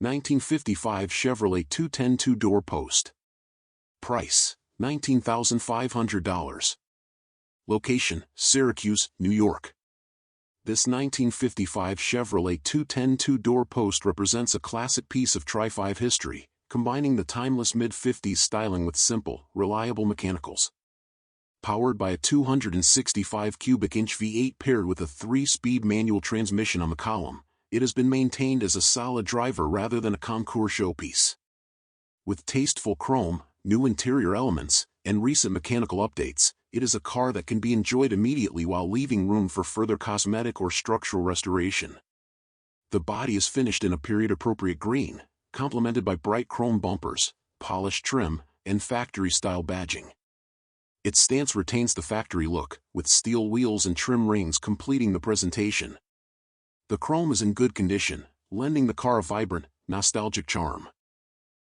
1955 Chevrolet 210 two-door post. Price, $19,500. Location, Syracuse, New York. This 1955 Chevrolet 210 two-door post represents a classic piece of Tri-5 history, combining the timeless mid-50s styling with simple, reliable mechanicals. Powered by a 265 cubic inch V8 paired with a 3-speed manual transmission on the column, it has been maintained as a solid driver rather than a concours showpiece. With tasteful chrome, new interior elements, and recent mechanical updates, it is a car that can be enjoyed immediately while leaving room for further cosmetic or structural restoration. The body is finished in a period-appropriate green, complemented by bright chrome bumpers, polished trim, and factory-style badging. Its stance retains the factory look, with steel wheels and trim rings completing the presentation. The chrome is in good condition, lending the car a vibrant, nostalgic charm.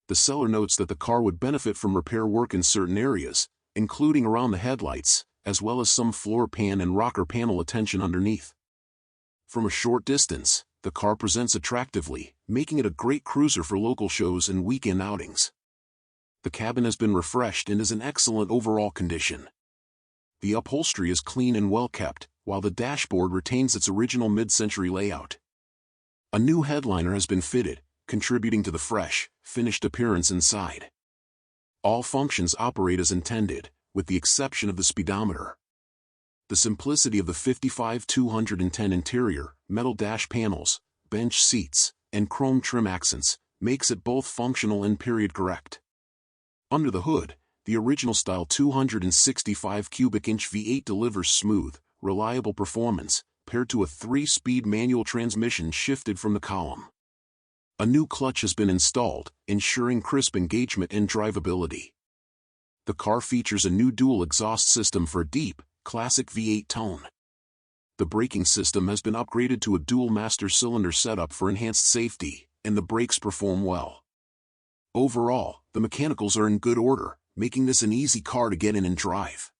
The seller notes that the car would benefit from repair work in certain areas, including around the headlights, as well as some floor pan and rocker panel attention underneath. From a short distance, the car presents attractively, making it a great cruiser for local shows and weekend outings. The cabin has been refreshed and is in excellent overall condition. The upholstery is clean and well kept, while the dashboard retains its original mid-century layout. A new headliner has been fitted, contributing to the fresh, finished appearance inside. All functions operate as intended, with the exception of the speedometer. The simplicity of the 55-210 interior, metal dash panels, bench seats, and chrome trim accents makes it both functional and period correct. Under the hood, the original-style 265 cubic inch V8 delivers smooth, reliable performance, paired to a 3-speed manual transmission shifted from the column. A new clutch has been installed, ensuring crisp engagement and drivability. The car features a new dual exhaust system for a deep, classic V8 tone. The braking system has been upgraded to a dual master cylinder setup for enhanced safety, and the brakes perform well. Overall, the mechanicals are in good order, making this an easy car to get in and drive.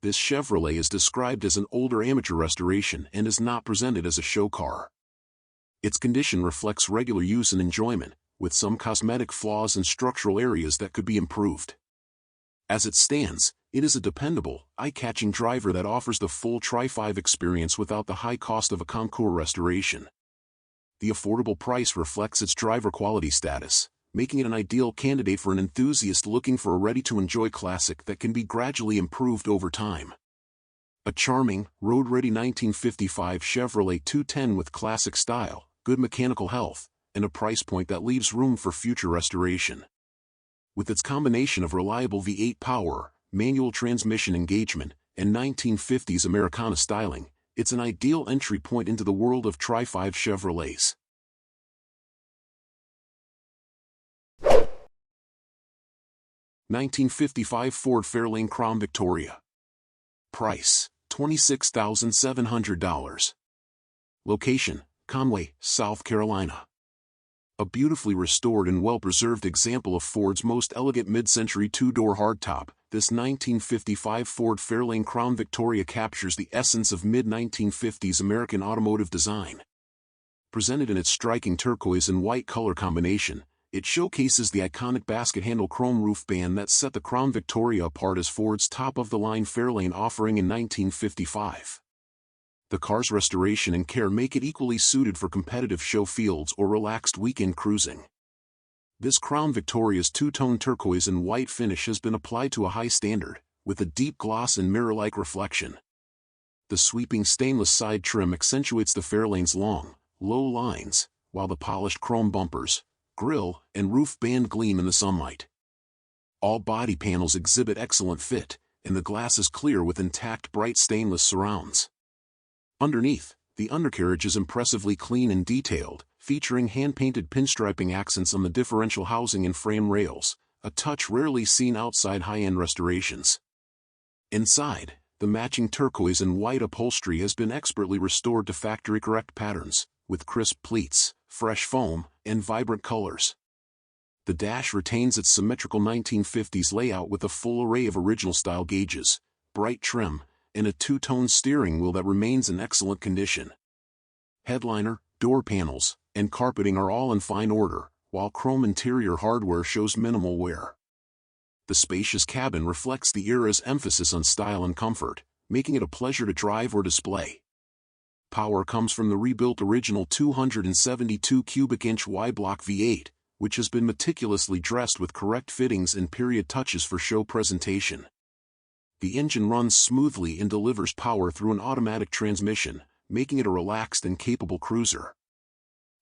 This Chevrolet is described as an older amateur restoration and is not presented as a show car. Its condition reflects regular use and enjoyment, with some cosmetic flaws and structural areas that could be improved. As it stands, it is a dependable, eye-catching driver that offers the full Tri-5 experience without the high cost of a concours restoration. The affordable price reflects its driver quality status, making it an ideal candidate for an enthusiast looking for a ready-to-enjoy classic that can be gradually improved over time. A charming, road-ready 1955 Chevrolet 210 with classic style, good mechanical health, and a price point that leaves room for future restoration. With its combination of reliable V8 power, manual transmission engagement, and 1950s Americana styling, it's an ideal entry point into the world of Tri-5 Chevrolets. (1955) Ford Fairlane Crown Victoria. Price, $26,700. Location, Conway, South Carolina. A beautifully restored and well-preserved example of Ford's most elegant mid-century two-door hardtop, this 1955 Ford Fairlane Crown Victoria captures the essence of mid-1950s American automotive design. Presented in its striking turquoise and white color combination, it showcases the iconic basket handle chrome roof band that set the Crown Victoria apart as Ford's top-of-the-line Fairlane offering in 1955. The car's restoration and care make it equally suited for competitive show fields or relaxed weekend cruising. This Crown Victoria's two-tone turquoise and white finish has been applied to a high standard, with a deep gloss and mirror-like reflection. The sweeping stainless side trim accentuates the Fairlane's long, low lines, while the polished chrome bumpers, grille, and roof band gleam in the sunlight. All body panels exhibit excellent fit, and the glass is clear with intact bright stainless surrounds. Underneath, the undercarriage is impressively clean and detailed, featuring hand-painted pinstriping accents on the differential housing and frame rails, a touch rarely seen outside high-end restorations. Inside, the matching turquoise and white upholstery has been expertly restored to factory-correct patterns, with crisp pleats, fresh foam, and vibrant colors. The dash retains its symmetrical 1950s layout with a full array of original-style gauges, bright trim, and a two-tone steering wheel that remains in excellent condition. Headliner, door panels, and carpeting are all in fine order, while chrome interior hardware shows minimal wear. The spacious cabin reflects the era's emphasis on style and comfort, making it a pleasure to drive or display. Power comes from the rebuilt original 272 cubic inch Y-block V8, which has been meticulously dressed with correct fittings and period touches for show presentation. The engine runs smoothly and delivers power through an automatic transmission, making it a relaxed and capable cruiser.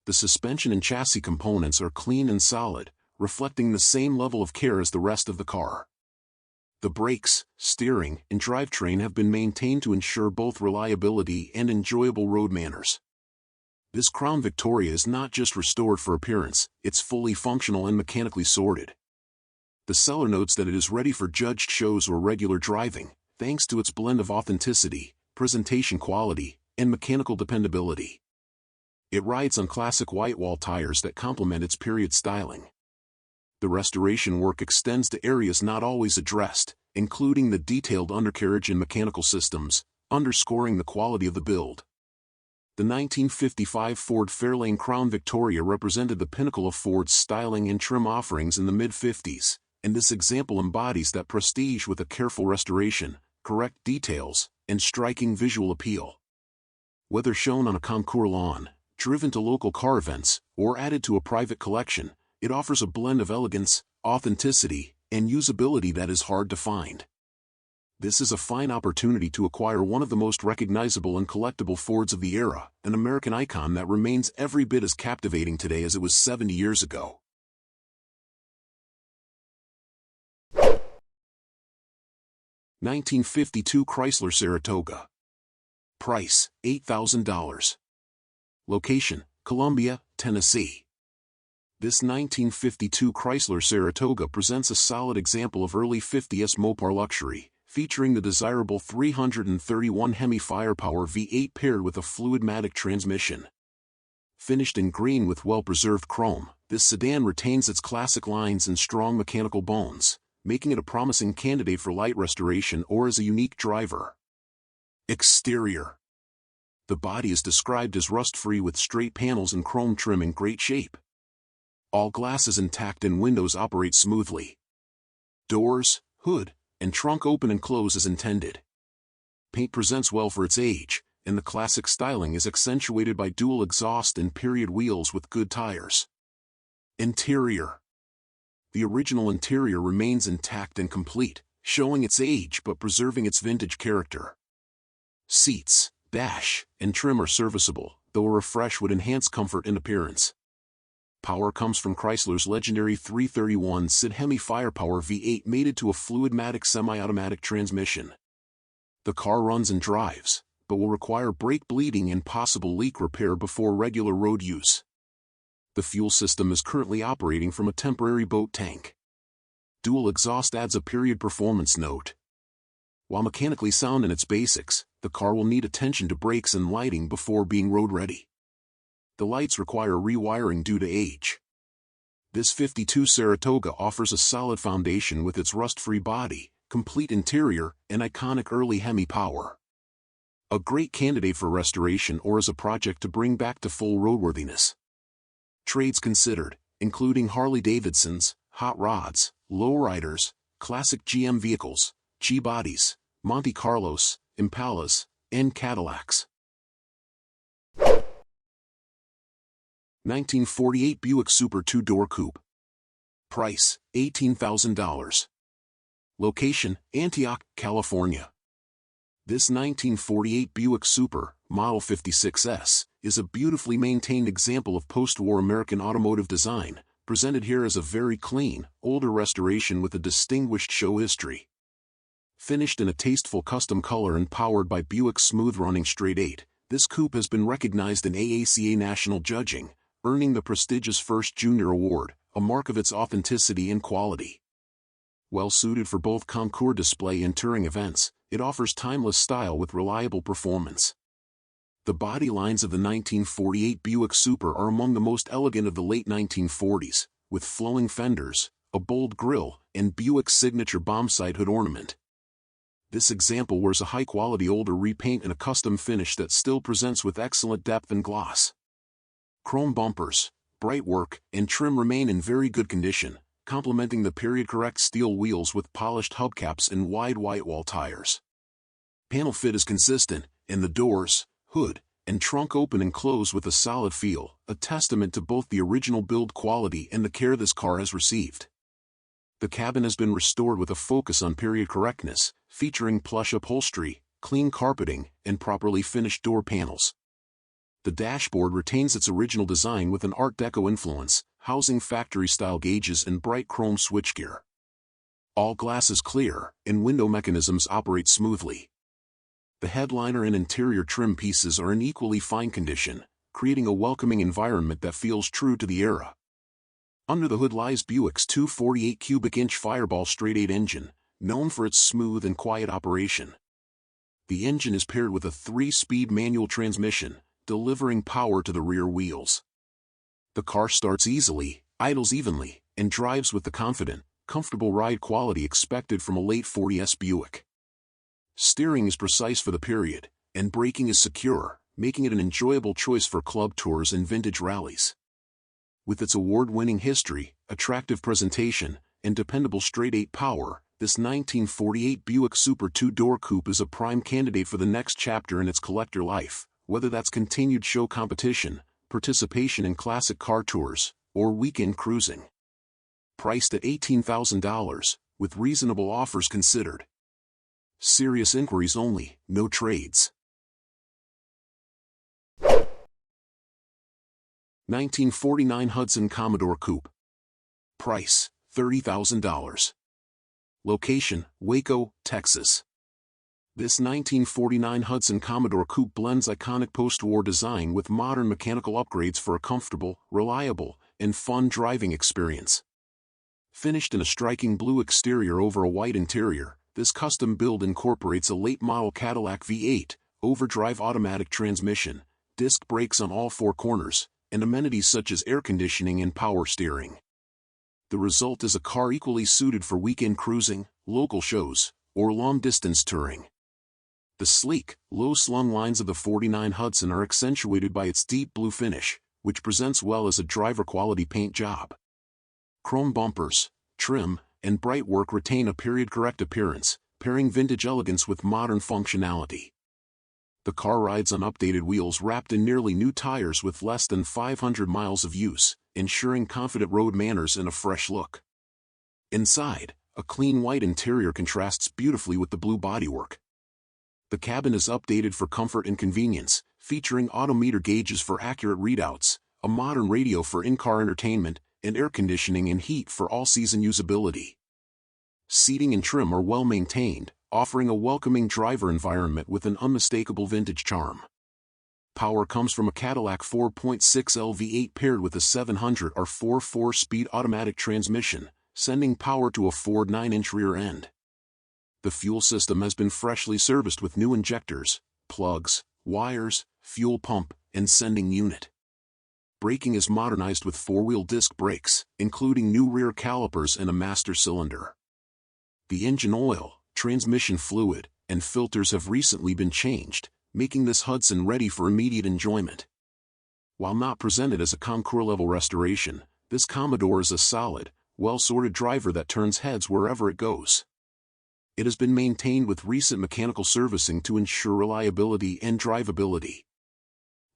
The suspension and chassis components are clean and solid, reflecting the same level of care as the rest of the car. The brakes, steering, and drivetrain have been maintained to ensure both reliability and enjoyable road manners. This Crown Victoria is not just restored for appearance, it's fully functional and mechanically sorted. The seller notes that it is ready for judged shows or regular driving, thanks to its blend of authenticity, presentation quality, and mechanical dependability. It rides on classic white wall tires that complement its period styling. The restoration work extends to areas not always addressed, including the detailed undercarriage and mechanical systems, underscoring the quality of the build. The 1955 Ford Fairlane Crown Victoria represented the pinnacle of Ford's styling and trim offerings in the mid-50s, and this example embodies that prestige with a careful restoration, correct details, and striking visual appeal. Whether shown on a concours lawn, driven to local car events, or added to a private collection, it offers a blend of elegance, authenticity, and usability that is hard to find. This is a fine opportunity to acquire one of the most recognizable and collectible Fords of the era, an American icon that remains every bit as captivating today as it was 70 years ago. (1952) Chrysler Saratoga. Price, $8,000. Location, Columbia, Tennessee. This 1952 Chrysler Saratoga presents a solid example of early 50s Mopar luxury, featuring the desirable 331 Hemi firepower V8 paired with a fluidmatic transmission. Finished in green with well-preserved chrome, this sedan retains its classic lines and strong mechanical bones, making it a promising candidate for light restoration or as a unique driver. Exterior. The body is described as rust-free with straight panels and chrome trim in great shape. All glass is intact and windows operate smoothly. Doors, hood, and trunk open and close as intended. Paint presents well for its age, and the classic styling is accentuated by dual exhaust and period wheels with good tires. Interior. The original interior remains intact and complete, showing its age but preserving its vintage character. Seats, dash, and trim are serviceable, though a refresh would enhance comfort and appearance. Power comes from Chrysler's legendary 331 SID Hemi firepower V8 mated to a fluidmatic semi-automatic transmission. The car runs and drives, but will require brake bleeding and possible leak repair before regular road use. The fuel system is currently operating from a temporary boat tank. Dual exhaust adds a period performance note. While mechanically sound in its basics, the car will need attention to brakes and lighting before being road-ready. The lights require rewiring due to age. This 52 Saratoga offers a solid foundation with its rust-free body, complete interior, and iconic early Hemi power. A great candidate for restoration or as a project to bring back to full roadworthiness. Trades considered, including Harley-Davidsons, hot rods, lowriders, classic GM vehicles, G-bodies, Monte Carlos, Impalas, and Cadillacs. 1948 Buick Super 2-door coupe. Price, $18,000. Location, Antioch, California. This 1948 Buick Super, Model 56S, is a beautifully maintained example of post-war American automotive design, presented here as a very clean, older restoration with a distinguished show history. Finished in a tasteful custom color and powered by Buick's smooth-running straight 8, this coupe has been recognized in AACA National Judging, earning the prestigious First Junior Award, a mark of its authenticity and quality. Well suited for both concours display and touring events, it offers timeless style with reliable performance. The body lines of the 1948 Buick Super are among the most elegant of the late 1940s, with flowing fenders, a bold grille, and Buick's signature bombsight hood ornament. This example wears a high-quality older repaint and a custom finish that still presents with excellent depth and gloss. Chrome bumpers, bright work, and trim remain in very good condition, complementing the period-correct steel wheels with polished hubcaps and wide whitewall tires. Panel fit is consistent, and the doors, hood, and trunk open and close with a solid feel, a testament to both the original build quality and the care this car has received. The cabin has been restored with a focus on period correctness, featuring plush upholstery, clean carpeting, and properly finished door panels. The dashboard retains its original design with an Art Deco influence, housing factory-style gauges and bright chrome switchgear. All glass is clear, and window mechanisms operate smoothly. The headliner and interior trim pieces are in equally fine condition, creating a welcoming environment that feels true to the era. Under the hood lies Buick's 248 cubic inch Fireball straight-8 engine, known for its smooth and quiet operation. The engine is paired with a 3-speed manual transmission, delivering power to the rear wheels. The car starts easily, idles evenly, and drives with the confident, comfortable ride quality expected from a late 40s Buick. Steering is precise for the period, and braking is secure, making it an enjoyable choice for club tours and vintage rallies. With its award-winning history, attractive presentation, and dependable straight-8 power, this 1948 Buick Super 2-door coupe is a prime candidate for the next chapter in its collector life, whether that's continued show competition, participation in classic car tours, or weekend cruising. Priced at $18,000, with reasonable offers considered. Serious inquiries only, no trades. 1949 Hudson Commodore Coupe. Price, $30,000. Location, Waco, Texas. This 1949 Hudson Commodore Coupe blends iconic post-war design with modern mechanical upgrades for a comfortable, reliable, and fun driving experience. Finished in a striking blue exterior over a white interior, this custom build incorporates a late-model Cadillac V8, overdrive automatic transmission, disc brakes on all 4 corners, and amenities such as air conditioning and power steering. The result is a car equally suited for weekend cruising, local shows, or long-distance touring. The sleek, low-slung lines of the 49 Hudson are accentuated by its deep blue finish, which presents well as a driver-quality paint job. Chrome bumpers, trim, and bright work retain a period-correct appearance, pairing vintage elegance with modern functionality. The car rides on updated wheels wrapped in nearly new tires with less than 500 miles of use, ensuring confident road manners and a fresh look. Inside, a clean white interior contrasts beautifully with the blue bodywork. The cabin is updated for comfort and convenience, featuring odometer gauges for accurate readouts, a modern radio for in-car entertainment, and air conditioning and heat for all-season usability. Seating and trim are well maintained, offering a welcoming driver environment with an unmistakable vintage charm. Power comes from a Cadillac 4.6L V8 paired with a 700 R4 4-speed automatic transmission, sending power to a Ford 9-inch rear end. The fuel system has been freshly serviced with new injectors, plugs, wires, fuel pump, and sending unit. Braking is modernized with 4-wheel disc brakes, including new rear calipers and a master cylinder. The engine oil, transmission fluid, and filters have recently been changed, making this Hudson ready for immediate enjoyment. While not presented as a Concours-level restoration, this Commodore is a solid, well-sorted driver that turns heads wherever it goes. It has been maintained with recent mechanical servicing to ensure reliability and drivability.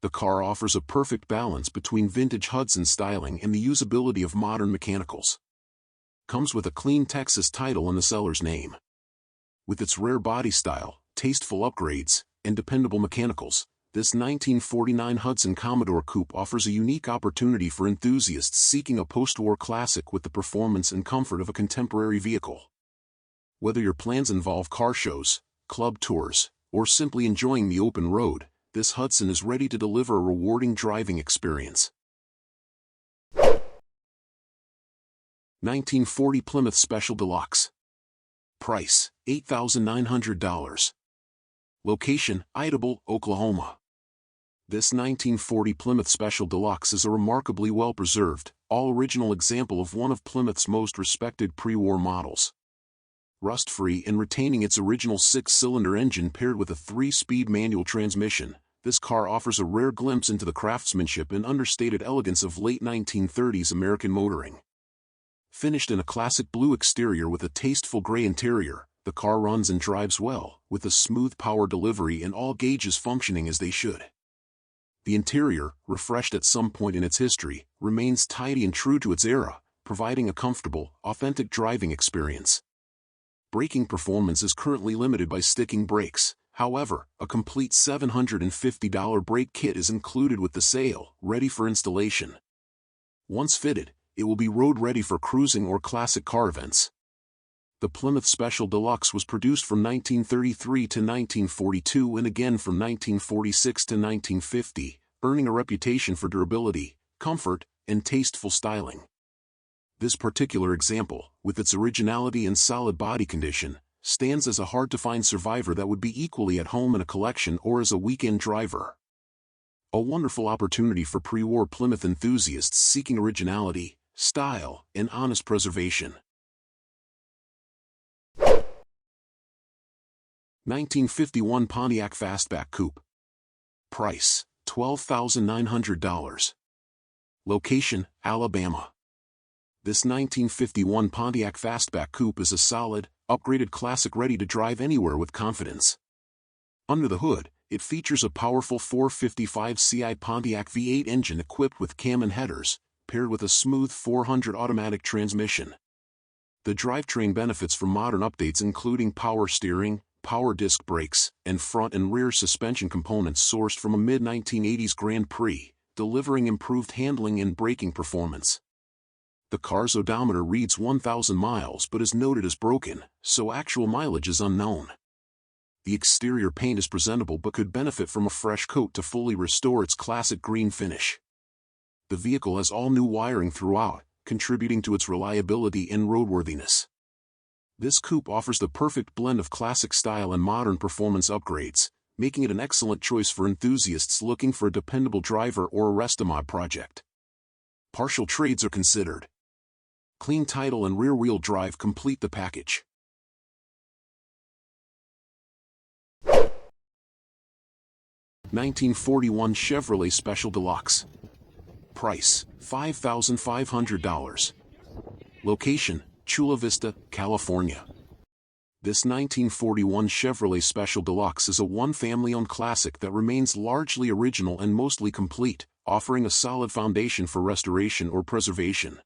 The car offers a perfect balance between vintage Hudson styling and the usability of modern mechanicals. Comes with a clean Texas title and the seller's name. With its rare body style, tasteful upgrades, and dependable mechanicals, this 1949 Hudson Commodore Coupe offers a unique opportunity for enthusiasts seeking a post-war classic with the performance and comfort of a contemporary vehicle. Whether your plans involve car shows, club tours, or simply enjoying the open road, this Hudson is ready to deliver a rewarding driving experience. 1940 Plymouth Special Deluxe. Price, $8,900. Location, Idabel, Oklahoma. This 1940 Plymouth Special Deluxe is a remarkably well-preserved, all-original example of one of Plymouth's most respected pre-war models. Rust-free and retaining its original 6-cylinder engine paired with a 3-speed manual transmission, this car offers a rare glimpse into the craftsmanship and understated elegance of late 1930s American motoring. Finished in a classic blue exterior with a tasteful gray interior, the car runs and drives well, with a smooth power delivery and all gauges functioning as they should. The interior, refreshed at some point in its history, remains tidy and true to its era, providing a comfortable, authentic driving experience. Braking performance is currently limited by sticking brakes. However, a complete $750 brake kit is included with the sale, ready for installation. Once fitted, it will be road-ready for cruising or classic car events. The Plymouth Special Deluxe was produced from 1933 to 1942 and again from 1946 to 1950, earning a reputation for durability, comfort, and tasteful styling. This particular example, with its originality and solid body condition, stands as a hard-to-find survivor that would be equally at home in a collection or as a weekend driver. A wonderful opportunity for pre-war Plymouth enthusiasts seeking originality, style, and honest preservation. 1951 Pontiac Fastback Coupe. Price, $12,900. Location, Alabama. This 1951 Pontiac Fastback Coupe is a solid, upgraded classic ready to drive anywhere with confidence. Under the hood, it features a powerful 455 CI Pontiac V8 engine equipped with cam and headers, paired with a smooth 400 automatic transmission. The drivetrain benefits from modern updates including power steering, power disc brakes, and front and rear suspension components sourced from a mid-1980s Grand Prix, delivering improved handling and braking performance. The car's odometer reads 1,000 miles but is noted as broken, so actual mileage is unknown. The exterior paint is presentable but could benefit from a fresh coat to fully restore its classic green finish. The vehicle has all new wiring throughout, contributing to its reliability and roadworthiness. This coupe offers the perfect blend of classic style and modern performance upgrades, making it an excellent choice for enthusiasts looking for a dependable driver or a rest-a-mod project. Partial trades are considered. Clean title and rear-wheel drive complete the package. (1941) Chevrolet Special Deluxe. Price, $5,500. Location, Chula Vista, California. This 1941 Chevrolet Special Deluxe is a one-family-owned classic that remains largely original and mostly complete, offering a solid foundation for restoration or preservation.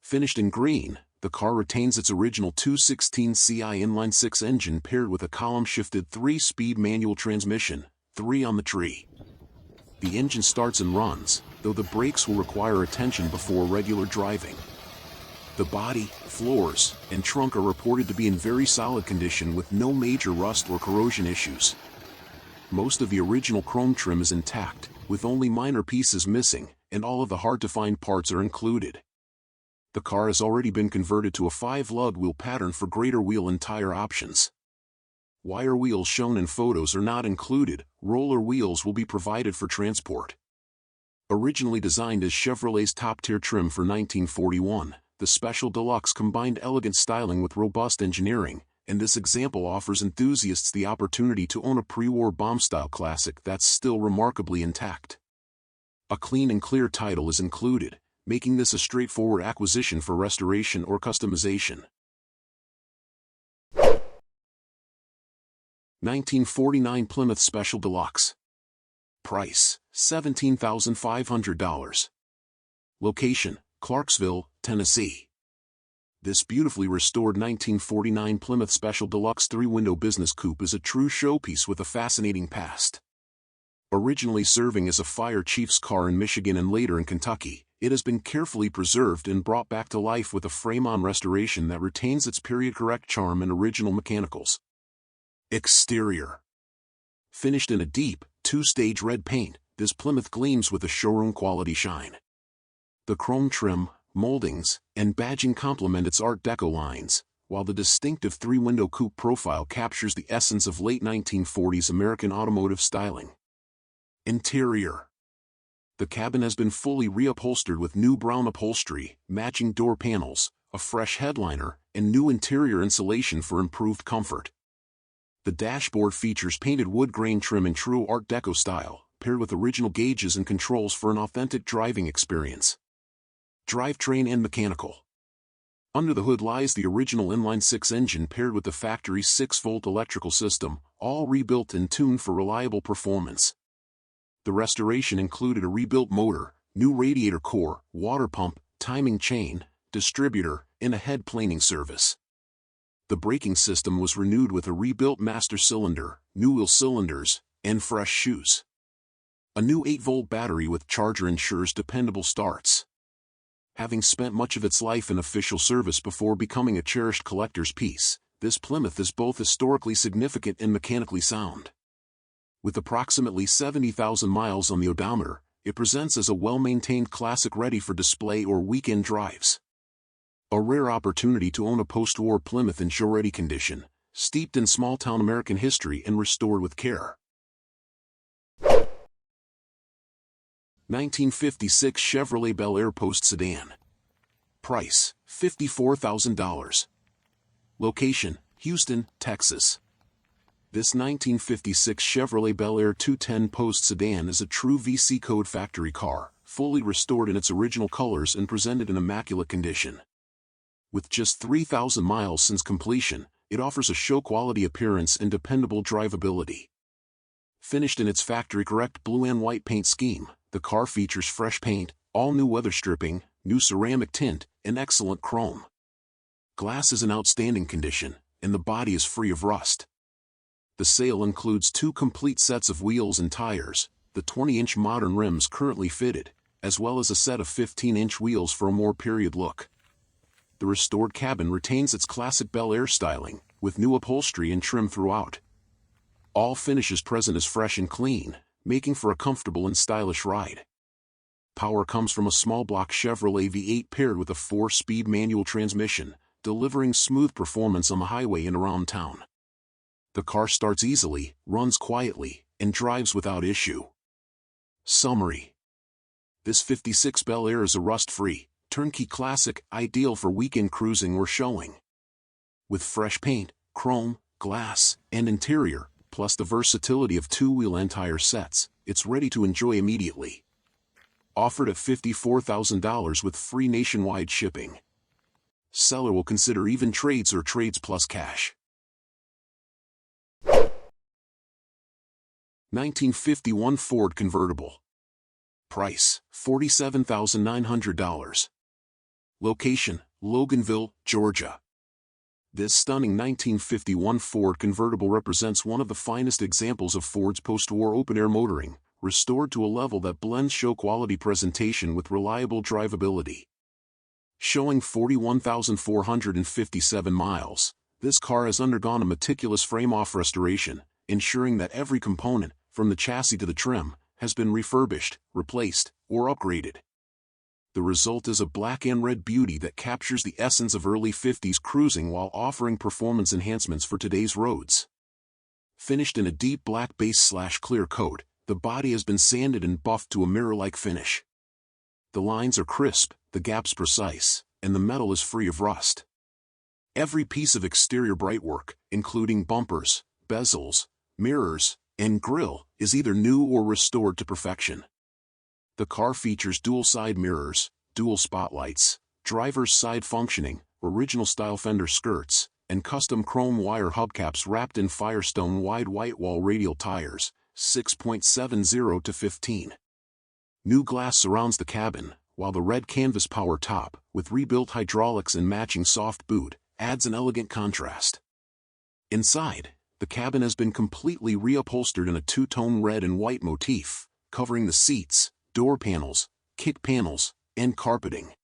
Finished in green, the car retains its original 216 CI inline-six engine paired with a column-shifted 3-speed manual transmission, 3 on the tree. The engine starts and runs, though the brakes will require attention before regular driving. The body, floors, and trunk are reported to be in very solid condition with no major rust or corrosion issues. Most of the original chrome trim is intact, with only minor pieces missing, and all of the hard-to-find parts are included. The car has already been converted to a 5-lug wheel pattern for greater wheel and tire options. Wire wheels shown in photos are not included, roller wheels will be provided for transport. Originally designed as Chevrolet's top-tier trim for 1941, the Special Deluxe combined elegant styling with robust engineering, and this example offers enthusiasts the opportunity to own a pre-war bomb-style classic that's still remarkably intact. A clean and clear title is included, making this a straightforward acquisition for restoration or customization. 1949 Plymouth Special Deluxe. Price, $17,500. Location, Clarksville, Tennessee. This beautifully restored 1949 Plymouth Special Deluxe 3-window business coupe is a true showpiece with a fascinating past. Originally serving as a fire chief's car in Michigan and later in Kentucky, it has been carefully preserved and brought back to life with a frame-on restoration that retains its period-correct charm and original mechanicals. Exterior. Finished in a deep, 2-stage red paint, this Plymouth gleams with a showroom-quality shine. The chrome trim, moldings, and badging complement its Art Deco lines, while the distinctive 3-window coupe profile captures the essence of late 1940s American automotive styling. Interior. The cabin has been fully reupholstered with new brown upholstery, matching door panels, a fresh headliner, and new interior insulation for improved comfort. The dashboard features painted wood grain trim in true Art Deco style, paired with original gauges and controls for an authentic driving experience. Drivetrain and mechanical. Under the hood lies the original inline-six engine paired with the factory's 6-volt electrical system, all rebuilt and tuned for reliable performance. The restoration included a rebuilt motor, new radiator core, water pump, timing chain, distributor, and a head planing service. The braking system was renewed with a rebuilt master cylinder, new wheel cylinders, and fresh shoes. A new 8-volt battery with charger ensures dependable starts. Having spent much of its life in official service before becoming a cherished collector's piece, this Plymouth is both historically significant and mechanically sound. With approximately 70,000 miles on the odometer, it presents as a well-maintained classic ready for display or weekend drives. A rare opportunity to own a post-war Plymouth in show-ready condition, steeped in small-town American history and restored with care. 1956 Chevrolet Bel Air Post Sedan. Price, $54,000. Location, Houston, Texas. This 1956 Chevrolet Bel Air 210 Post Sedan is a true VC code factory car, fully restored in its original colors and presented in immaculate condition. With just 3,000 miles since completion, it offers a show-quality appearance and dependable drivability. Finished in its factory-correct blue and white paint scheme, the car features fresh paint, all-new weather stripping, new ceramic tint, and excellent chrome. Glass is in outstanding condition, and the body is free of rust. The sale includes 2 complete sets of wheels and tires, the 20-inch modern rims currently fitted, as well as a set of 15-inch wheels for a more period look. The restored cabin retains its classic Bel Air styling, with new upholstery and trim throughout. All finishes present is fresh and clean, making for a comfortable and stylish ride. Power comes from a small block Chevrolet V8 paired with a 4-speed manual transmission, delivering smooth performance on the highway and around town. The car starts easily, runs quietly, and drives without issue. Summary. This 56 Bel Air is a rust-free, turnkey classic, ideal for weekend cruising or showing. With fresh paint, chrome, glass, and interior, plus the versatility of 2-wheel and tire sets, it's ready to enjoy immediately. Offered at $54,000 with free nationwide shipping. Seller will consider even trades or trades plus cash. 1951 Ford Convertible. Price, $47,900. Location, Loganville, Georgia. This stunning 1951 Ford Convertible represents one of the finest examples of Ford's post-war open-air motoring, restored to a level that blends show-quality presentation with reliable drivability. Showing 41,457 miles, this car has undergone a meticulous frame-off restoration, ensuring that every component, from the chassis to the trim, has been refurbished, replaced, or upgraded. The result is a black and red beauty that captures the essence of early 50s cruising while offering performance enhancements for today's roads. Finished in a deep black base/clear coat, the body has been sanded and buffed to a mirror-like finish. The lines are crisp, the gaps precise, and the metal is free of rust. Every piece of exterior brightwork, including bumpers, bezels, mirrors, and grille, is either new or restored to perfection. The car features dual side mirrors, dual spotlights, driver's side functioning, original style fender skirts, and custom chrome wire hubcaps wrapped in Firestone wide white wall radial tires, 6.70 to 15. New glass surrounds the cabin, while the red canvas power top, with rebuilt hydraulics and matching soft boot, adds an elegant contrast. Inside, the cabin has been completely reupholstered in a 2-tone red and white motif, covering the seats, door panels, kick panels, and carpeting.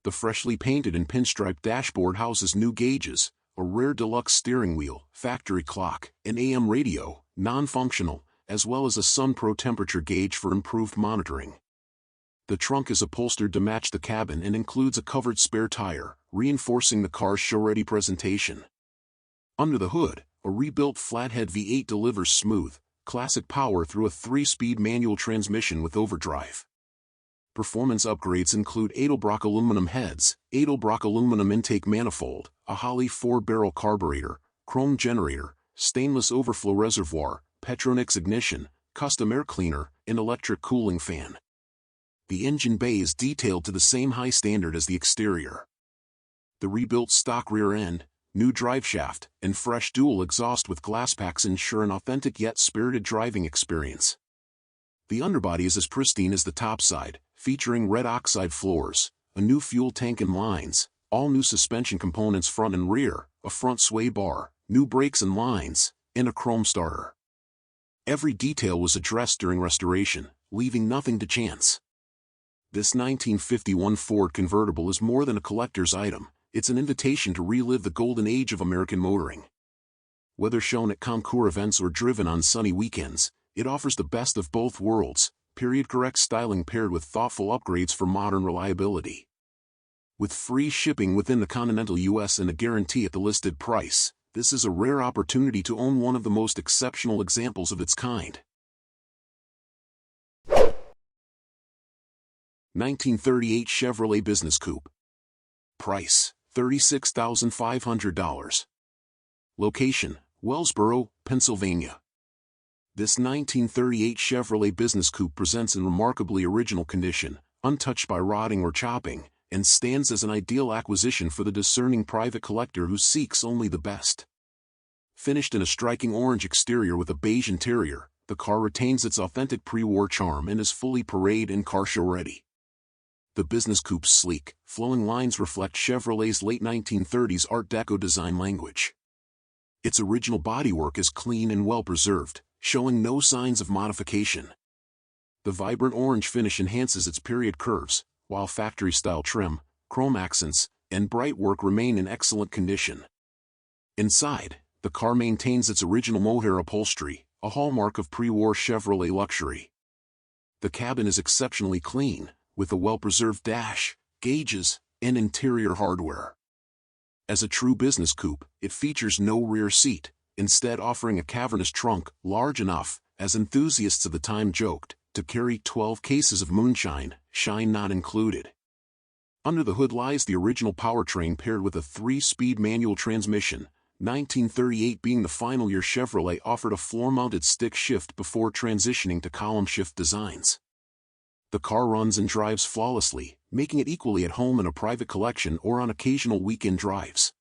The freshly painted and pinstriped dashboard houses new gauges, a rare deluxe steering wheel, factory clock, an AM radio, non-functional, as well as a SunPro temperature gauge for improved monitoring. The trunk is upholstered to match the cabin and includes a covered spare tire, reinforcing the car's show-ready presentation. Under the hood, a rebuilt flathead V8 delivers smooth, classic power through a 3-speed manual transmission with overdrive. Performance upgrades include Edelbrock aluminum heads, Edelbrock aluminum intake manifold, a Holley 4-barrel carburetor, chrome generator, stainless overflow reservoir, Petronix ignition, custom air cleaner, and electric cooling fan. The engine bay is detailed to the same high standard as the exterior. The rebuilt stock rear end, new driveshaft, and fresh dual exhaust with glass packs ensure an authentic yet spirited driving experience. The underbody is as pristine as the topside, featuring red oxide floors, a new fuel tank and lines, all new suspension components front and rear, a front sway bar, new brakes and lines, and a chrome starter. Every detail was addressed during restoration, leaving nothing to chance. This 1951 Ford Convertible is more than a collector's item, it's an invitation to relive the golden age of American motoring. Whether shown at concours events or driven on sunny weekends, it offers the best of both worlds, period-correct styling paired with thoughtful upgrades for modern reliability. With free shipping within the continental U.S. and a guarantee at the listed price, this is a rare opportunity to own one of the most exceptional examples of its kind. 1938 Chevrolet Business Coupe. Price, $36,500. Location, Wellsboro, Pennsylvania. This 1938 Chevrolet Business Coupe presents in remarkably original condition, untouched by rotting or chopping, and stands as an ideal acquisition for the discerning private collector who seeks only the best. Finished in a striking orange exterior with a beige interior, the car retains its authentic pre-war charm and is fully parade and car show ready. The Business Coupe's sleek, flowing lines reflect Chevrolet's late 1930s Art Deco design language. Its original bodywork is clean and well preserved, showing no signs of modification. The vibrant orange finish enhances its period curves, while factory-style trim, chrome accents, and bright work remain in excellent condition. Inside, the car maintains its original mohair upholstery, a hallmark of pre-war Chevrolet luxury. The cabin is exceptionally clean, with a well-preserved dash, gauges, and interior hardware. As a true business coupe, it features no rear seat, instead offering a cavernous trunk large enough, as enthusiasts of the time joked, to carry 12 cases of moonshine, shine not included. Under the hood lies the original powertrain paired with a 3-speed manual transmission, 1938 being the final year Chevrolet offered a floor-mounted stick shift before transitioning to column shift designs. The car runs and drives flawlessly, making it equally at home in a private collection or on occasional weekend drives.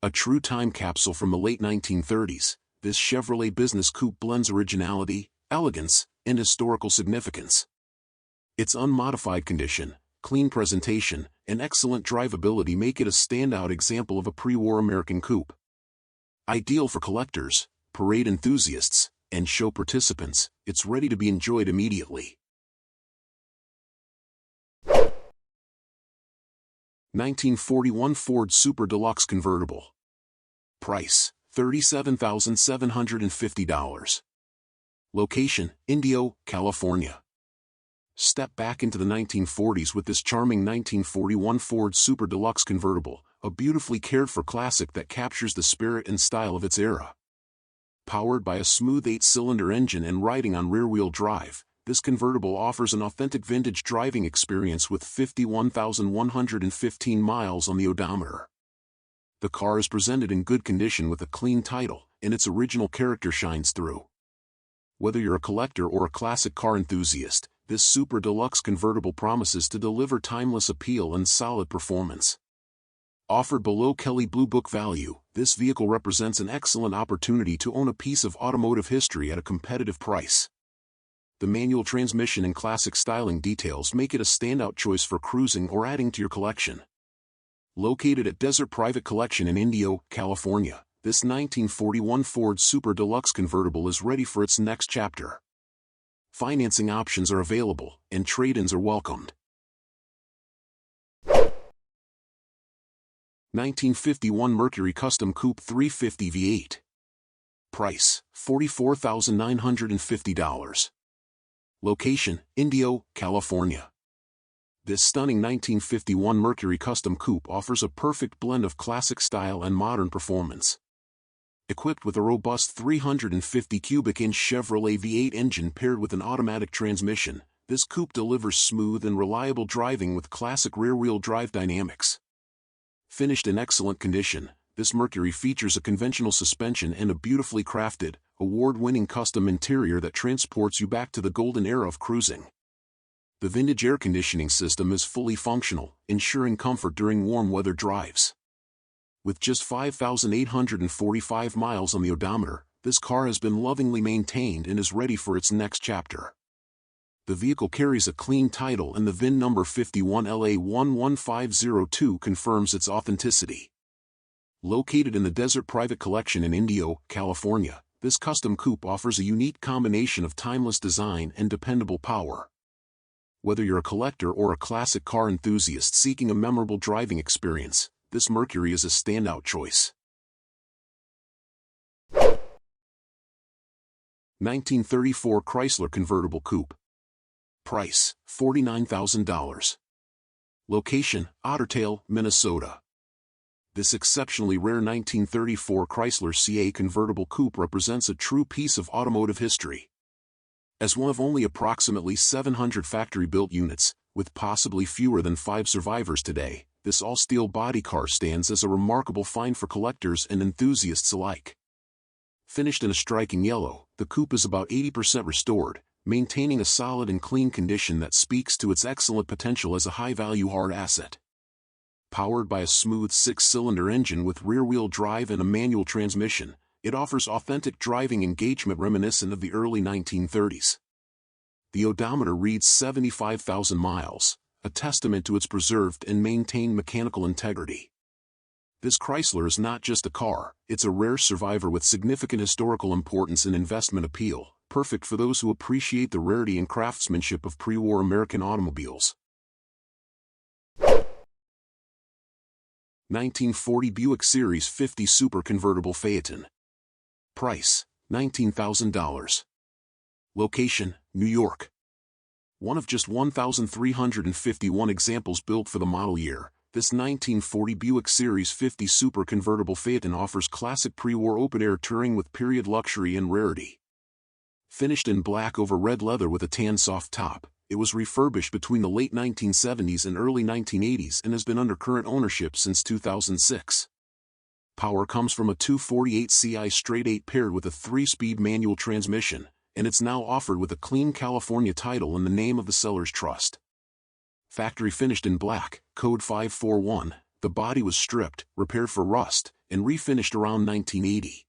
A true time capsule from the late 1930s, this Chevrolet Business Coupe blends originality, elegance, and historical significance. Its unmodified condition, clean presentation, and excellent drivability make it a standout example of a pre-war American coupe. Ideal for collectors, parade enthusiasts, and show participants, it's ready to be enjoyed immediately. 1941 Ford Super Deluxe Convertible. Price, $37,750. Location, Indio, California. Step back into the 1940s with this charming 1941 Ford Super Deluxe Convertible, a beautifully cared-for classic that captures the spirit and style of its era. Powered by a smooth 8-cylinder engine and riding on rear-wheel drive, this convertible offers an authentic vintage driving experience with 51,115 miles on the odometer. The car is presented in good condition with a clean title, and its original character shines through. Whether you're a collector or a classic car enthusiast, this Super Deluxe Convertible promises to deliver timeless appeal and solid performance. Offered below Kelley Blue Book value, this vehicle represents an excellent opportunity to own a piece of automotive history at a competitive price. The manual transmission and classic styling details make it a standout choice for cruising or adding to your collection. Located at Desert Private Collection in Indio, California, this 1941 Ford Super Deluxe Convertible is ready for its next chapter. Financing options are available, and trade-ins are welcomed. 1951 Mercury Custom Coupe 350 V8. Price, $44,950. Location, Indio, California. This stunning 1951 Mercury Custom Coupe offers a perfect blend of classic style and modern performance. Equipped with a robust 350 cubic inch Chevrolet V8 engine paired with an automatic transmission, this coupe delivers smooth and reliable driving with classic rear-wheel drive dynamics. Finished in excellent condition, this Mercury features a conventional suspension and a beautifully crafted, award-winning custom interior that transports you back to the golden era of cruising. The vintage air conditioning system is fully functional, ensuring comfort during warm weather drives. With just 5,845 miles on the odometer, this car has been lovingly maintained and is ready for its next chapter. The vehicle carries a clean title and the VIN number 51LA11502 confirms its authenticity. Located in the Desert Private Collection in Indio, California, this custom coupe offers a unique combination of timeless design and dependable power. Whether you're a collector or a classic car enthusiast seeking a memorable driving experience, this Mercury is a standout choice. 1934 Chrysler Convertible Coupe. Price, $49,000. Location, Ottertail, Minnesota. This exceptionally rare 1934 Chrysler CA Convertible Coupe represents a true piece of automotive history. As one of only approximately 700 factory-built units, with possibly fewer than 5 survivors today, this all-steel body car stands as a remarkable find for collectors and enthusiasts alike. Finished in a striking yellow, the coupe is about 80% restored, maintaining a solid and clean condition that speaks to its excellent potential as a high-value hard asset. Powered by a smooth 6-cylinder engine with rear-wheel drive and a manual transmission, it offers authentic driving engagement reminiscent of the early 1930s. The odometer reads 75,000 miles, a testament to its preserved and maintained mechanical integrity. This Chrysler is not just a car, it's a rare survivor with significant historical importance and investment appeal, perfect for those who appreciate the rarity and craftsmanship of pre-war American automobiles. 1940 Buick Series 50 Super Convertible Phaeton. Price, $19,000. Location, New York. One of just 1,351 examples built for the model year, this 1940 Buick Series 50 Super Convertible Phaeton offers classic pre-war open-air touring with period luxury and rarity. Finished in black over red leather with a tan soft top, it was refurbished between the late 1970s and early 1980s and has been under current ownership since 2006. Power comes from a 248 Ci straight 8 paired with a 3-speed manual transmission, and it's now offered with a clean California title in the name of the seller's trust. Factory finished in black, code 541, the body was stripped, repaired for rust, and refinished around 1980.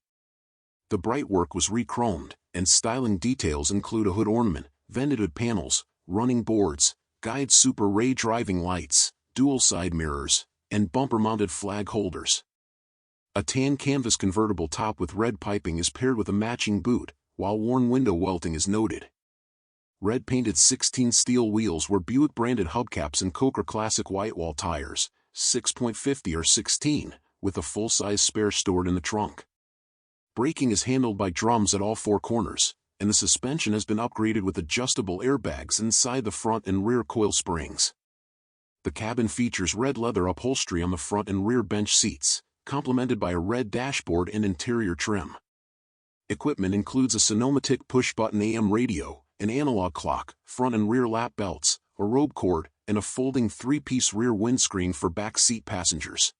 The bright work was re-chromed, and styling details include a hood ornament, vented hood panels, running boards, guide Super Ray driving lights, dual side mirrors, and bumper-mounted flag holders. A tan canvas convertible top with red piping is paired with a matching boot, while worn window welting is noted. Red painted 16 steel wheels were Buick-branded hubcaps and Coker Classic whitewall tires, 6.50 or 16, with a full-size spare stored in the trunk. Braking is handled by drums at all 4 corners, and the suspension has been upgraded with adjustable airbags inside the front and rear coil springs. The cabin features red leather upholstery on the front and rear bench seats, complemented by a red dashboard and interior trim. Equipment includes a Sonomatic push-button AM radio, an analog clock, front and rear lap belts, a robe cord, and a folding 3-piece rear windscreen for back seat passengers.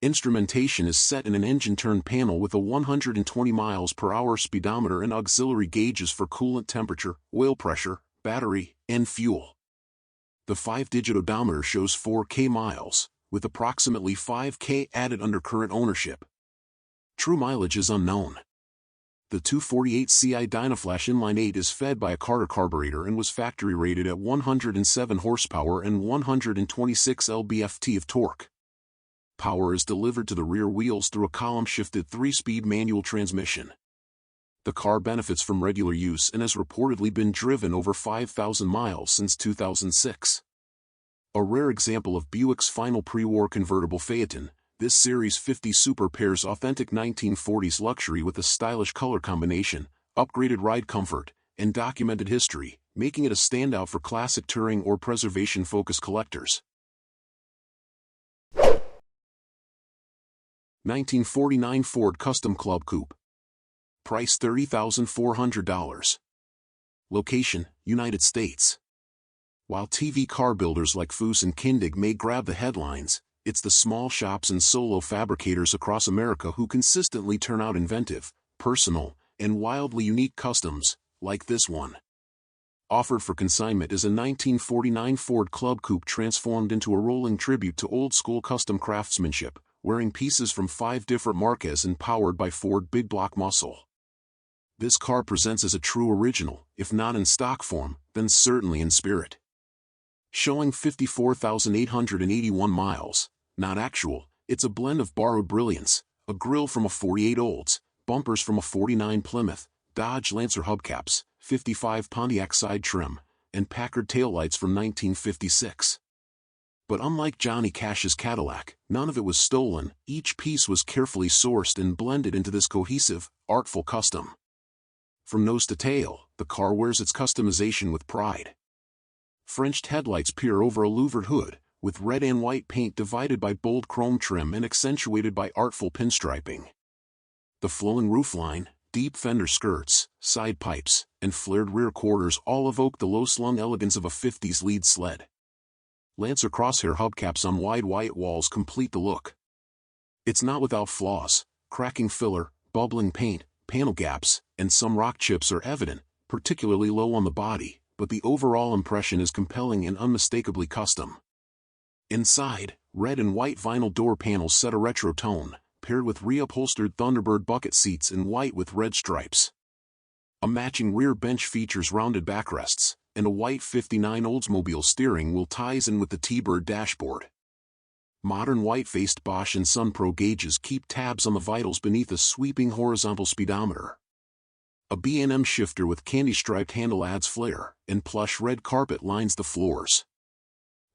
Instrumentation is set in an engine turn panel with a 120 miles per hour speedometer and auxiliary gauges for coolant temperature, oil pressure, battery, and fuel. The 5-digit odometer shows 4K miles, with approximately 5K added under current ownership. True mileage is unknown. The 248 Ci Dynaflash Inline 8 is fed by a Carter carburetor and was factory rated at 107 horsepower and 126 lb-ft of torque. Power is delivered to the rear wheels through a column-shifted 3-speed manual transmission. The car benefits from regular use and has reportedly been driven over 5,000 miles since 2006. A rare example of Buick's final pre-war convertible Phaeton, this Series 50 Super pairs authentic 1940s luxury with a stylish color combination, upgraded ride comfort, and documented history, making it a standout for classic touring or preservation-focused collectors. 1949 Ford Custom Club Coupe. Price $30,400. Location, United States. While TV car builders like Foose and Kindig may grab the headlines, It's the small shops and solo fabricators across America who consistently turn out inventive, personal, and wildly unique customs, like this one. Offered for consignment is a 1949 Ford Club Coupe transformed into a rolling tribute to old-school custom craftsmanship, wearing pieces from 5 different marques and powered by Ford big block muscle. This car presents as a true original, if not in stock form, then certainly in spirit. Showing 54,881 miles, not actual, it's a blend of borrowed brilliance, a grille from a 48 Olds, bumpers from a 49 Plymouth, Dodge Lancer hubcaps, 55 Pontiac side trim, and Packard taillights from 1956. But unlike Johnny Cash's Cadillac, none of it was stolen. Each piece was carefully sourced and blended into this cohesive, artful custom. From nose to tail, the car wears its customization with pride. Frenched headlights peer over a louvered hood, with red and white paint divided by bold chrome trim and accentuated by artful pinstriping. The flowing roofline, deep fender skirts, side pipes, and flared rear quarters all evoke the low-slung elegance of a 50s lead sled. Lancer crosshair hubcaps on wide white walls complete the look. It's not without flaws. Cracking filler, bubbling paint, panel gaps, and some rock chips are evident, particularly low on the body, but the overall impression is compelling and unmistakably custom. Inside, red and white vinyl door panels set a retro tone, paired with reupholstered Thunderbird bucket seats in white with red stripes. A matching rear bench features rounded backrests, and a white 59 Oldsmobile steering wheel ties in with the T-Bird dashboard. Modern white-faced Bosch and Sunpro gauges keep tabs on the vitals beneath a sweeping horizontal speedometer. A B&M shifter with candy-striped handle adds flair, and plush red carpet lines the floors.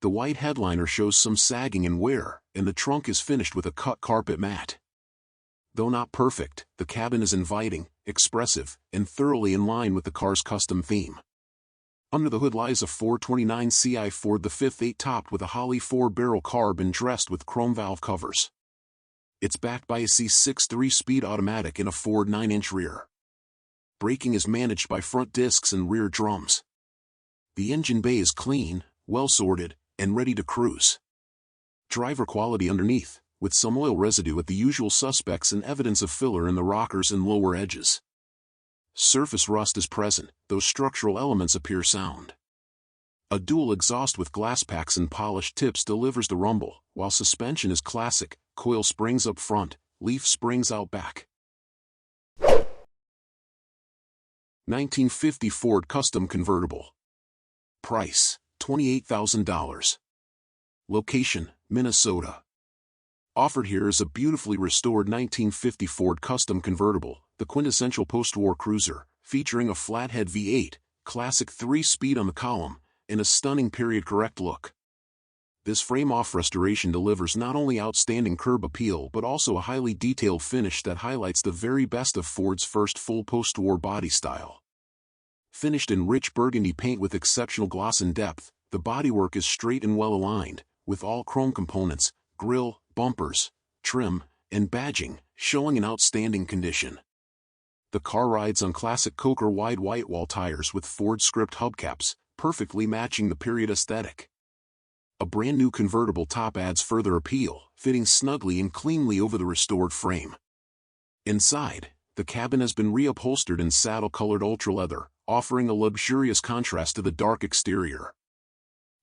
The white headliner shows some sagging and wear, and the trunk is finished with a cut carpet mat. Though not perfect, the cabin is inviting, expressive, and thoroughly in line with the car's custom theme. Under the hood lies a 429 Ci Ford the 5th 8 topped with a Holly 4-barrel carb and dressed with chrome valve covers. It's backed by a C6 3-speed automatic and a Ford 9-inch rear. Braking is managed by front discs and rear drums. The engine bay is clean, well-sorted, and ready to cruise. Driver quality underneath, with some oil residue at the usual suspects and evidence of filler in the rockers and lower edges. Surface rust is present, though structural elements appear sound. A dual exhaust with glass packs and polished tips delivers the rumble, while suspension is classic, coil springs up front, leaf springs out back. 1950 Ford Custom Convertible. Price, $28,000. Location, Minnesota. Offered here is a beautifully restored 1950 Ford Custom Convertible, the quintessential post-war cruiser, featuring a flathead V8, classic 3-speed on the column, and a stunning period-correct look. This frame-off restoration delivers not only outstanding curb appeal but also a highly detailed finish that highlights the very best of Ford's first full post-war body style. Finished in rich burgundy paint with exceptional gloss and depth, the bodywork is straight and well-aligned, with all chrome components, grille, bumpers, trim, and badging, showing in outstanding condition. The car rides on classic Coker wide white wall tires with Ford script hubcaps, perfectly matching the period aesthetic. A brand new convertible top adds further appeal, fitting snugly and cleanly over the restored frame. Inside, the cabin has been reupholstered in saddle-colored ultra-leather, offering a luxurious contrast to the dark exterior.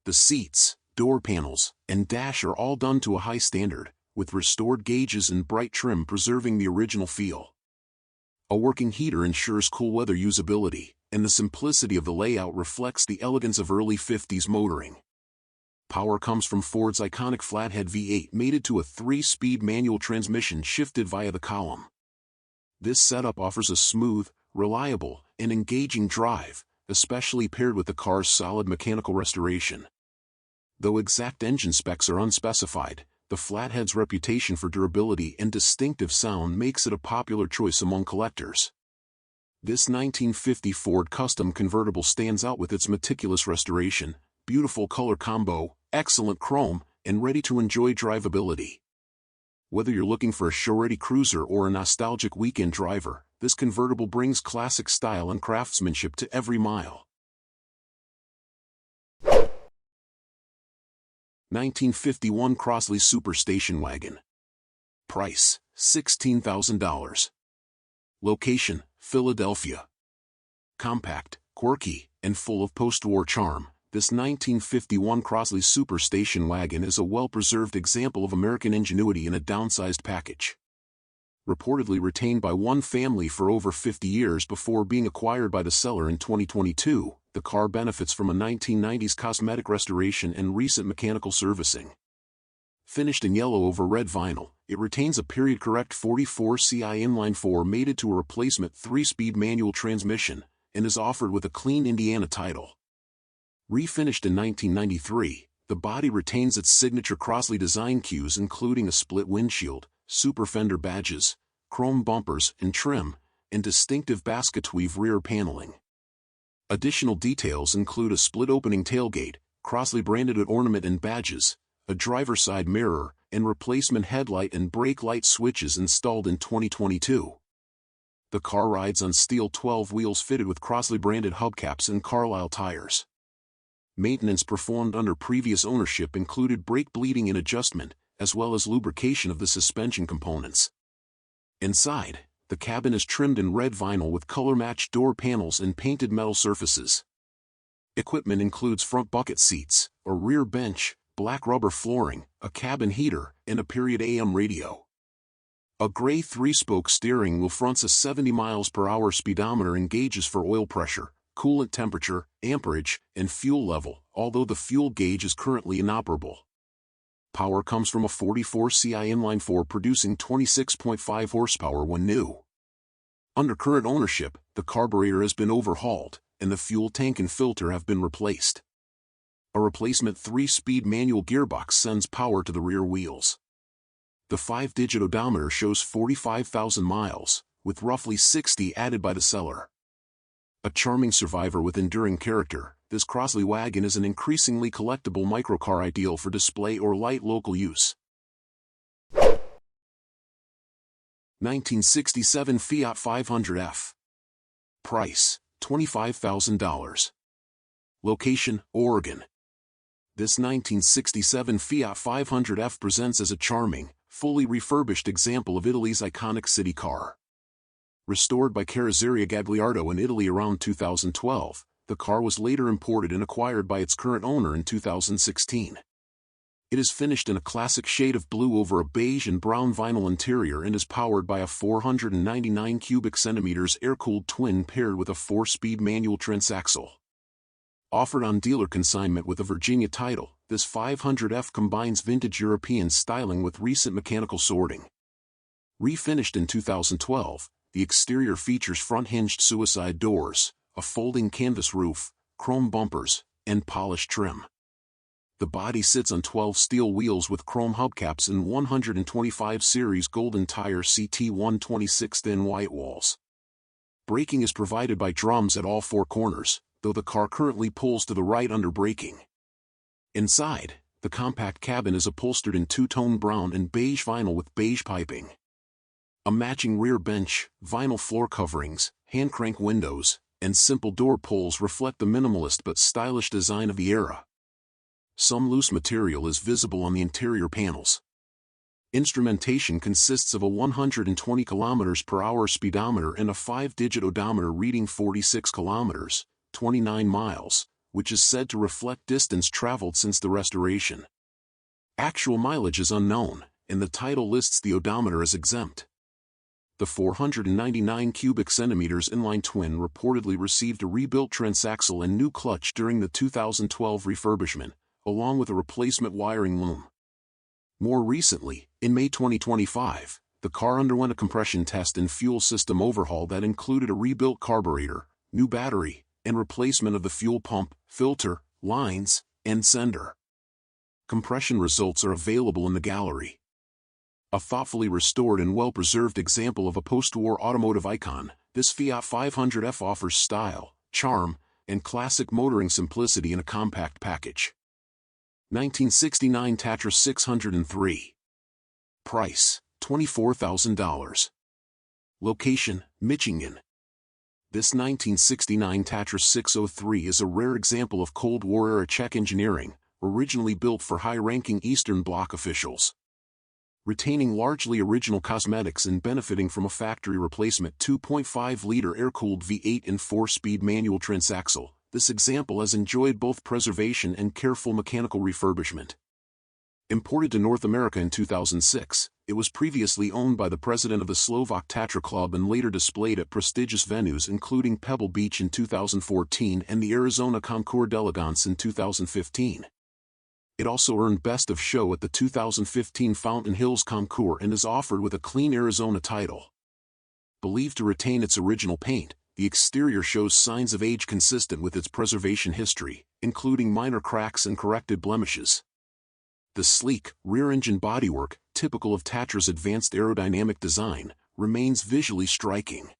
The seats, door panels, and dash are all done to a high standard, with restored gauges and bright trim preserving the original feel. A working heater ensures cool weather usability, and the simplicity of the layout reflects the elegance of early 50s motoring. Power comes from Ford's iconic flathead V8 mated to a 3-speed manual transmission shifted via the column. This setup offers a smooth, reliable, and engaging drive, especially paired with the car's solid mechanical restoration. Though exact engine specs are unspecified, the flathead's reputation for durability and distinctive sound makes it a popular choice among collectors. This 1950 Ford Custom Convertible stands out with its meticulous restoration, beautiful color combo, excellent chrome, and ready-to-enjoy drivability. Whether you're looking for a show-ready cruiser or a nostalgic weekend driver, this convertible brings classic style and craftsmanship to every mile. 1951 Crosley Super station wagon. Price, $16,000. Location, Philadelphia. Compact, quirky, and full of post-war charm, this 1951 Crosley Super station wagon is a well-preserved example of American ingenuity in a downsized package. Reportedly retained by one family for over 50 years before being acquired by the seller in 2022, the car benefits from a 1990s cosmetic restoration and recent mechanical servicing. Finished in yellow over red vinyl, it retains a period-correct 44 CI inline-4 mated to a replacement 3-speed manual transmission, and is offered with a clean Indiana title. Refinished in 1993, the body retains its signature Crosley design cues including a split windshield, super fender badges, chrome bumpers and trim, and distinctive basket weave rear paneling. Additional details include a split-opening tailgate, Crosley branded ornament and badges, a driver's side mirror, and replacement headlight and brake light switches installed in 2022. The car rides on steel 12 wheels fitted with Crosley branded hubcaps and Carlisle tires. Maintenance performed under previous ownership included brake bleeding and adjustment, as well as lubrication of the suspension components. Inside, the cabin is trimmed in red vinyl with color-matched door panels and painted metal surfaces. Equipment includes front bucket seats, a rear bench, black rubber flooring, a cabin heater, and a period AM radio. A gray 3-spoke steering wheel fronts a 70 miles per hour speedometer and gauges for oil pressure, coolant temperature, amperage, and fuel level, although the fuel gauge is currently inoperable. Power comes from a 44 CI inline-4 producing 26.5 horsepower when new. Under current ownership, the carburetor has been overhauled, and the fuel tank and filter have been replaced. A replacement 3-speed manual gearbox sends power to the rear wheels. The 5-digit odometer shows 45,000 miles, with roughly 60 added by the seller. A charming survivor with enduring character, this Crosley wagon is an increasingly collectible microcar ideal for display or light local use. 1967 Fiat 500F. Price, $25,000. Location, Oregon. This 1967 Fiat 500F presents as a charming, fully refurbished example of Italy's iconic city car. Restored by Carrozzeria Gagliardo in Italy around 2012, the car was later imported and acquired by its current owner in 2016. It is finished in a classic shade of blue over a beige and brown vinyl interior and is powered by a 499 cubic centimeters air-cooled twin paired with a 4-speed manual transaxle. Offered on dealer consignment with a Virginia title, this 500F combines vintage European styling with recent mechanical sorting. Refinished in 2012, the exterior features front-hinged suicide doors, a folding canvas roof, chrome bumpers, and polished trim. The body sits on 12 steel wheels with chrome hubcaps and 125 series golden tire CT126 thin white walls. Braking is provided by drums at all 4 corners, though the car currently pulls to the right under braking. Inside, the compact cabin is upholstered in two-tone brown and beige vinyl with beige piping. A matching rear bench, vinyl floor coverings, hand-crank windows, and simple door pulls reflect the minimalist but stylish design of the era. Some loose material is visible on the interior panels. Instrumentation consists of a 120 km/h speedometer and a 5-digit odometer reading 46 kilometers, 29 miles, which is said to reflect distance traveled since the restoration. Actual mileage is unknown, and the title lists the odometer as exempt. The 499 cubic centimeters inline twin reportedly received a rebuilt transaxle and new clutch during the 2012 refurbishment, along with a replacement wiring loom. More recently, in May 2025, the car underwent a compression test and fuel system overhaul that included a rebuilt carburetor, new battery, and replacement of the fuel pump, filter, lines, and sender. Compression results are available in the gallery. A thoughtfully restored and well-preserved example of a post-war automotive icon, this Fiat 500F offers style, charm, and classic motoring simplicity in a compact package. 1969 Tatra 603. Price, $24,000. Location, Michigan. This 1969 Tatra 603 is a rare example of Cold War-era Czech engineering, originally built for high-ranking Eastern Bloc officials. Retaining largely original cosmetics and benefiting from a factory replacement 2.5-liter air-cooled V8 and 4-speed manual transaxle, this example has enjoyed both preservation and careful mechanical refurbishment. Imported to North America in 2006, it was previously owned by the president of the Slovak Tatra Club and later displayed at prestigious venues including Pebble Beach in 2014 and the Arizona Concours d'Elegance in 2015. It also earned Best of Show at the 2015 Fountain Hills Concours and is offered with a Clean Arizona title. Believed to retain its original paint, the exterior shows signs of age consistent with its preservation history, including minor cracks and corrected blemishes. The sleek, rear-engine bodywork, typical of Tatra's advanced aerodynamic design, remains visually striking.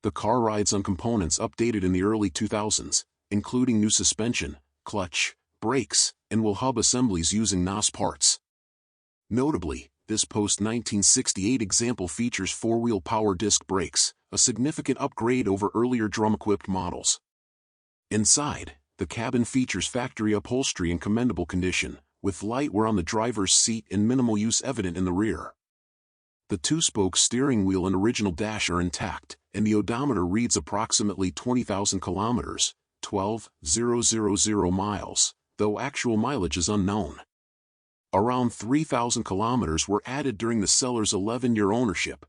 The car rides on components updated in the early 2000s, including new suspension, clutch, brakes, and wheel hub assemblies using NOS parts. Notably, this post-1968 example features four-wheel power disc brakes, a significant upgrade over earlier drum-equipped models. Inside, the cabin features factory upholstery in commendable condition, with light wear on the driver's seat and minimal use evident in the rear. The two-spoke steering wheel and original dash are intact, and the odometer reads approximately 20,000 kilometers, 12,000 miles, though actual mileage is unknown. Around 3,000 kilometers were added during the seller's 11-year ownership.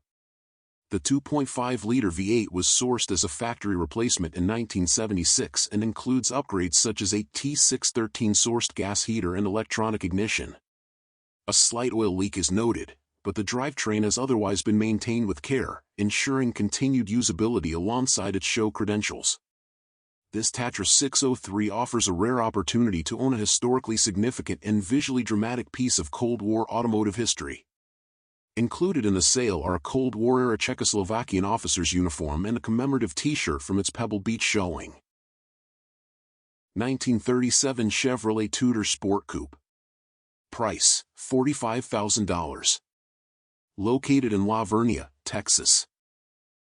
The 2.5-liter V8 was sourced as a factory replacement in 1976 and includes upgrades such as a T613 gas heater and electronic ignition. A slight oil leak is noted, but the drivetrain has otherwise been maintained with care, ensuring continued usability alongside its show credentials. This Tatra 603 offers a rare opportunity to own a historically significant and visually dramatic piece of Cold War automotive history. Included in the sale are a Cold War-era Czechoslovakian officer's uniform and a commemorative T-shirt from its Pebble Beach showing. 1937 Chevrolet Tudor Sport Coupe. Price, $45,000. Located in La Vernia, Texas.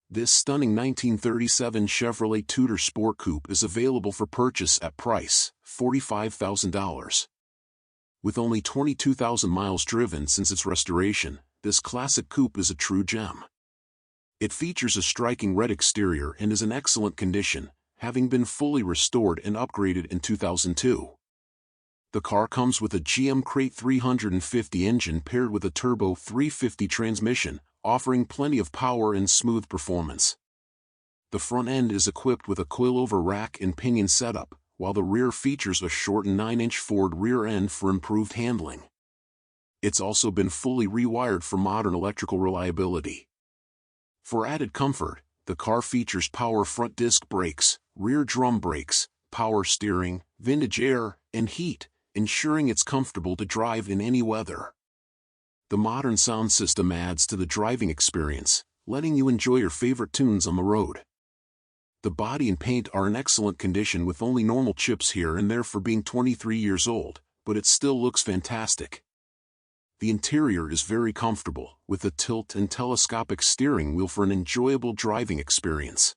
This stunning 1937 Chevrolet Tudor Sport Coupe is available for purchase at price, $45,000. With only 22,000 miles driven since its restoration, this classic coupe is a true gem. It features a striking red exterior and is in excellent condition, having been fully restored and upgraded in 2002. The car comes with a GM Crate 350 engine paired with a turbo 350 transmission, offering plenty of power and smooth performance. The front end is equipped with a coilover rack and pinion setup, while the rear features a shortened 9-inch Ford rear end for improved handling. It's also been fully rewired for modern electrical reliability. For added comfort, the car features power front disc brakes, rear drum brakes, power steering, vintage air, and heat, ensuring it's comfortable to drive in any weather. The modern sound system adds to the driving experience, letting you enjoy your favorite tunes on the road. The body and paint are in excellent condition with only normal chips here and there for being 23 years old, but it still looks fantastic. The interior is very comfortable, with a tilt and telescopic steering wheel for an enjoyable driving experience.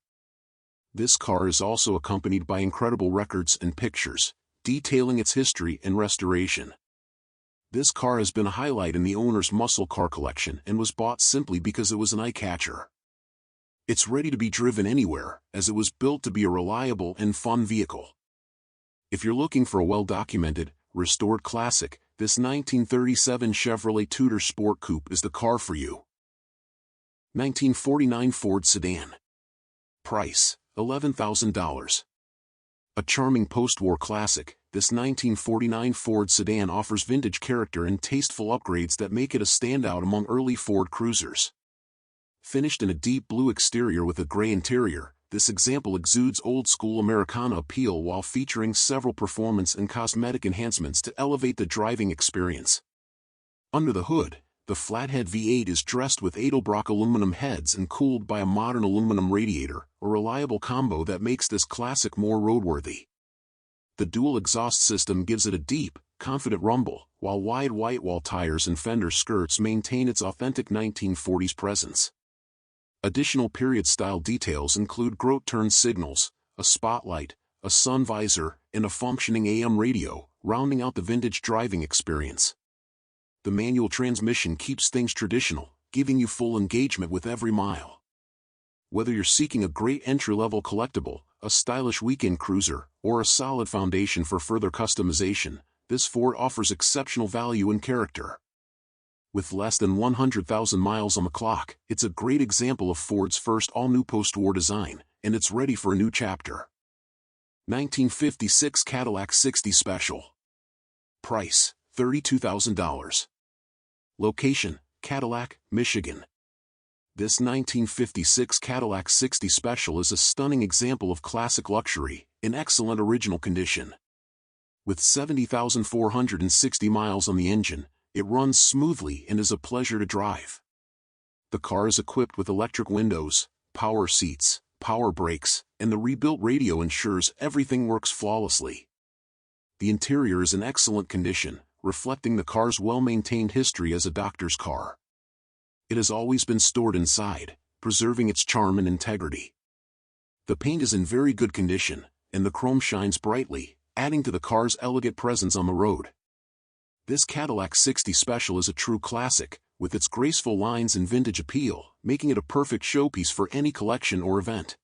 This car is also accompanied by incredible records and pictures, detailing its history and restoration. This car has been a highlight in the owner's muscle car collection and was bought simply because it was an eye-catcher. It's ready to be driven anywhere, as it was built to be a reliable and fun vehicle. If you're looking for a well-documented, restored classic, this 1937 Chevrolet Tudor Sport Coupe is the car for you. 1949 Ford Sedan. Price, $11,000. A charming post-war classic, this 1949 Ford Sedan offers vintage character and tasteful upgrades that make it a standout among early Ford cruisers. Finished in a deep blue exterior with a gray interior, this example exudes old-school Americana appeal while featuring several performance and cosmetic enhancements to elevate the driving experience. Under the hood, the flathead V8 is dressed with Edelbrock aluminum heads and cooled by a modern aluminum radiator, a reliable combo that makes this classic more roadworthy. The dual exhaust system gives it a deep, confident rumble, while wide white-wall tires and fender skirts maintain its authentic 1940s presence. Additional period-style details include grote turn signals, a spotlight, a sun visor, and a functioning AM radio, rounding out the vintage driving experience. The manual transmission keeps things traditional, giving you full engagement with every mile. Whether you're seeking a great entry-level collectible, a stylish weekend cruiser, or a solid foundation for further customization, this Ford offers exceptional value and character. With less than 100,000 miles on the clock, it's a great example of Ford's first all-new post-war design, and it's ready for a new chapter. 1956 Cadillac 60 Special. Price, $32,000. Location, Cadillac, Michigan. This 1956 Cadillac 60 Special is a stunning example of classic luxury, in excellent original condition. With 70,460 miles on the engine, it runs smoothly and is a pleasure to drive. The car is equipped with electric windows, power seats, power brakes, and the rebuilt radio ensures everything works flawlessly. The interior is in excellent condition, reflecting the car's well-maintained history as a doctor's car. It has always been stored inside, preserving its charm and integrity. The paint is in very good condition, and the chrome shines brightly, adding to the car's elegant presence on the road. This Cadillac 60 Special is a true classic, with its graceful lines and vintage appeal, making it a perfect showpiece for any collection or event.